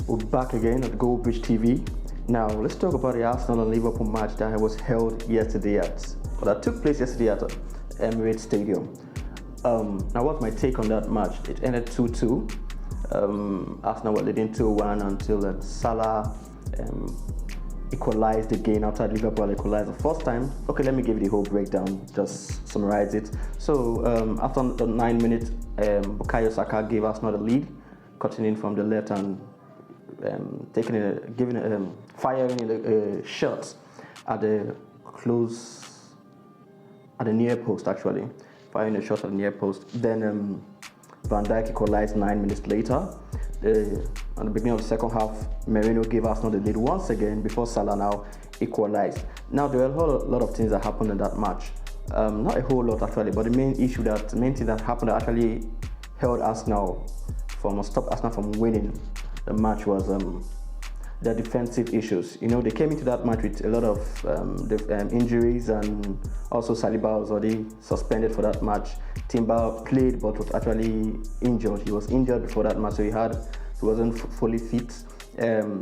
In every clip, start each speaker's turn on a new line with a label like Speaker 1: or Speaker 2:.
Speaker 1: We're back again at Gold Bridge TV. Now, let's talk about the Arsenal and Liverpool match that was held yesterday that took place yesterday at Emirates Stadium. Now, what's my take on that match? It ended 2-2. Arsenal were leading 2-1 until Salah equalized again after Liverpool equalized the first time. Okay, let me give you the whole breakdown, just summarize it. So, after the 9 minutes, Bukayo Saka gave Arsenal the lead, cutting in from the left and firing a shot at the near post, actually. Firing a shot at the near post. Then Van Dijk equalized 9 minutes later. At the beginning of the second half, Merino gave Arsenal the lead once again before Salah now equalized. Now, there were a whole lot of things that happened in that match. Not a whole lot, actually, but the main thing that happened that actually stopped Arsenal from winning the match was their defensive issues. You know, they came into that match with a lot of injuries, and also Saliba was already suspended for that match. Timber played but was actually injured. He was injured before that match, so he wasn't fully fit.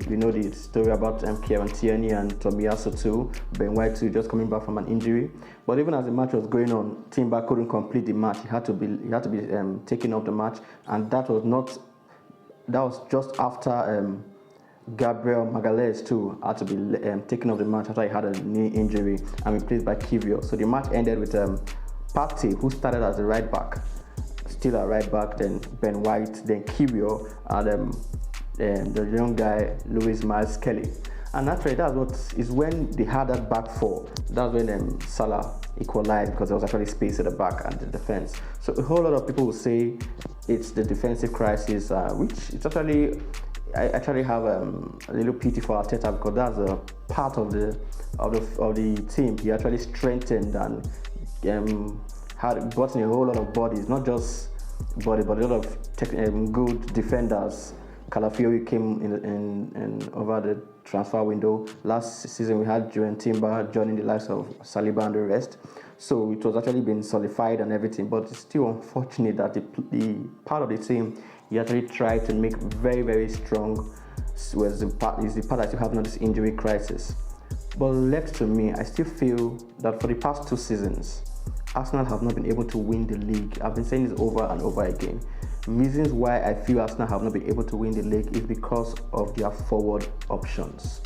Speaker 1: We know the story about Kieran Tierney and Tomiyasu too, Ben White too, just coming back from an injury. But even as the match was going on, Timber couldn't complete the match. He had to be taken off the match, and that was just after Gabriel Magalhaes too had to be taken off the match after he had a knee injury and replaced by Kiwior. So the match ended with Partey, who started as a right back, still a right back, then Ben White, then Kiwior, and the young guy Louis Miles Kelly. And actually, is when they had that back four. That's when Salah equalized, because there was actually space at the back and the defense. So a whole lot of people will say it's the defensive crisis, which it's actually. I actually have a little pity for Arteta, because that's a part of the team. He actually strengthened and had brought in a whole lot of bodies, not just body, but a lot of good defenders. Calafiori came in over the transfer window. Last season we had Julian Timber joining the likes of Saliba and the rest. So it was actually been solidified and everything, but it's still unfortunate that the part of the team he actually tried to make very, very strong is the part that you have now, this injury crisis. But left to me, I still feel that for the past 2 seasons, Arsenal have not been able to win the league. I've been saying this over and over again. Reasons why I feel Arsenal have not been able to win the league is because of their forward options.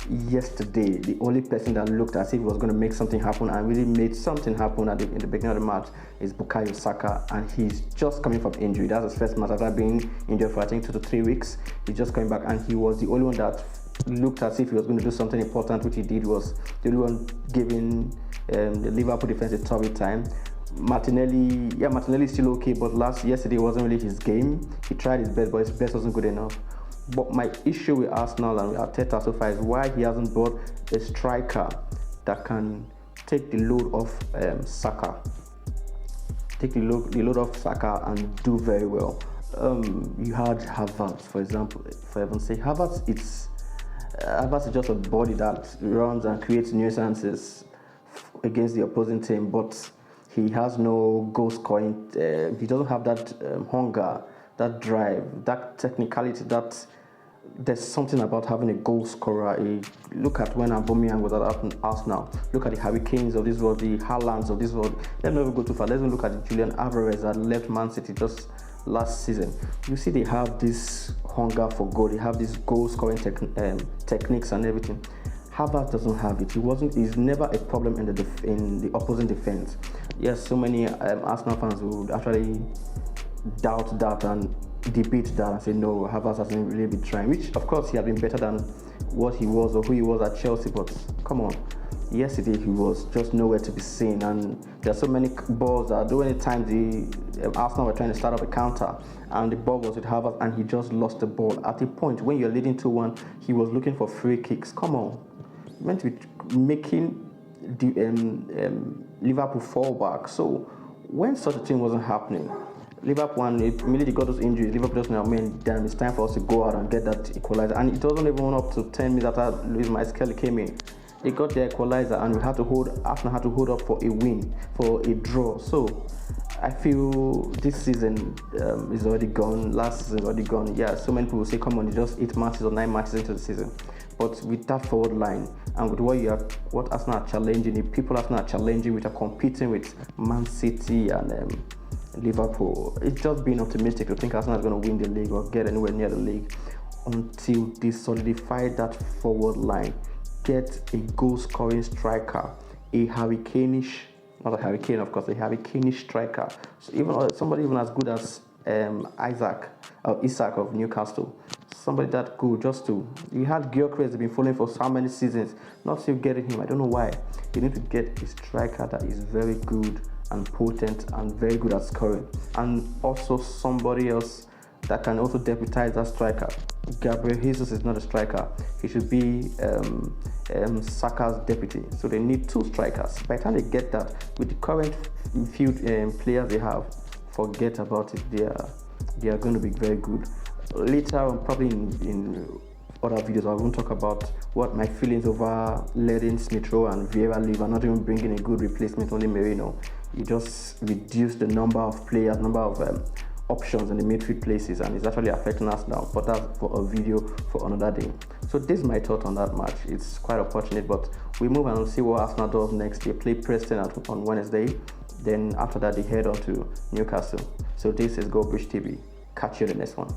Speaker 1: Yesterday, the only person that looked as if he was going to make something happen and really made something happen in the beginning of the match is Bukayo Saka, and he's just coming from injury. That's his first match after being injured for I think 2 to 3 weeks. He's just coming back, and he was the only one that looked as if he was going to do something important, which he did. Was the only one giving the Liverpool defense a tough time. Martinelli is still okay, but yesterday wasn't really his game. He tried his best, but his best wasn't good enough. But my issue with Arsenal and with Arteta so far is why he hasn't brought a striker that can take the load off Saka. Take the load off Saka and do very well. You had Havertz, for example. For heaven's sake, Havertz is just a body that runs and creates nuisances against the opposing team, but he has no goal scoring. He doesn't have that hunger, that drive, that technicality. There's something about having a goal scorer. Look at when Aubameyang was at Arsenal. Look at the Harry Kanes of this world, the Haalands of this world. Let's not even go too far. Let's even look at Julian Alvarez that left Man City just last season. You see, they have this hunger for goal. They have these goal scoring techniques and everything. Havertz doesn't have it. He's never a problem in the opposing defense. Yes, so many Arsenal fans would actually doubt that and debate that and say no, Havertz hasn't really been trying, which of course he has been better than what he was or who he was at Chelsea, but come on, yesterday he was just nowhere to be seen. And there are so many balls that though any time the Arsenal were trying to start up a counter and the ball was with Havertz and he just lost the ball. At a point when you're leading 2-1, he was looking for free kicks. Come on, you're meant to be making the Liverpool fall back. So when such a thing wasn't happening, Liverpool, immediately got those injuries. Liverpool just now, damn, it's time for us to go out and get that equalizer. And it wasn't even up to 10 minutes after Louis Miles Kelly came in. They got their equalizer, and Arsenal had to hold up for a win, for a draw. So I feel this season is already gone. Last season is already gone. Yeah, so many people will say, come on, it's just 8 matches or 9 matches into the season. But with that forward line and with what Arsenal are challenging, the people Arsenal are challenging, which are competing with Man City and Liverpool, it's just being optimistic to think Arsenal is going to win the league or get anywhere near the league until they solidify that forward line, get a goal-scoring striker, a hurricane-ish, not a hurricane, of course, a hurricane-ish striker. So even somebody even as good as Isak of Newcastle, somebody that good. You had Gyökeres has been following for so many seasons, not still getting him. I don't know why. You need to get a striker that is very good and potent and very good at scoring, and also somebody else that can also deputize that striker. Gabriel Jesus is not a striker. He should be Saka's deputy. So they need 2 strikers. By the time they get that, with the current few players they have, forget about it. They are going to be very good. Later on, probably in other videos, I won't talk about what my feelings over letting Smith Rowe and Vieira leave and not even bringing a good replacement, only Merino. You just reduce the number of players, number of options in the midfield places, and it's actually affecting us now. But that's for a video for another day. So this is my thought on that match. It's quite unfortunate, but we move on and see what Arsenal does next. They play Preston on Wednesday. Then after that, they head on to Newcastle. So this is Go Bridge TV. Catch you in the next one.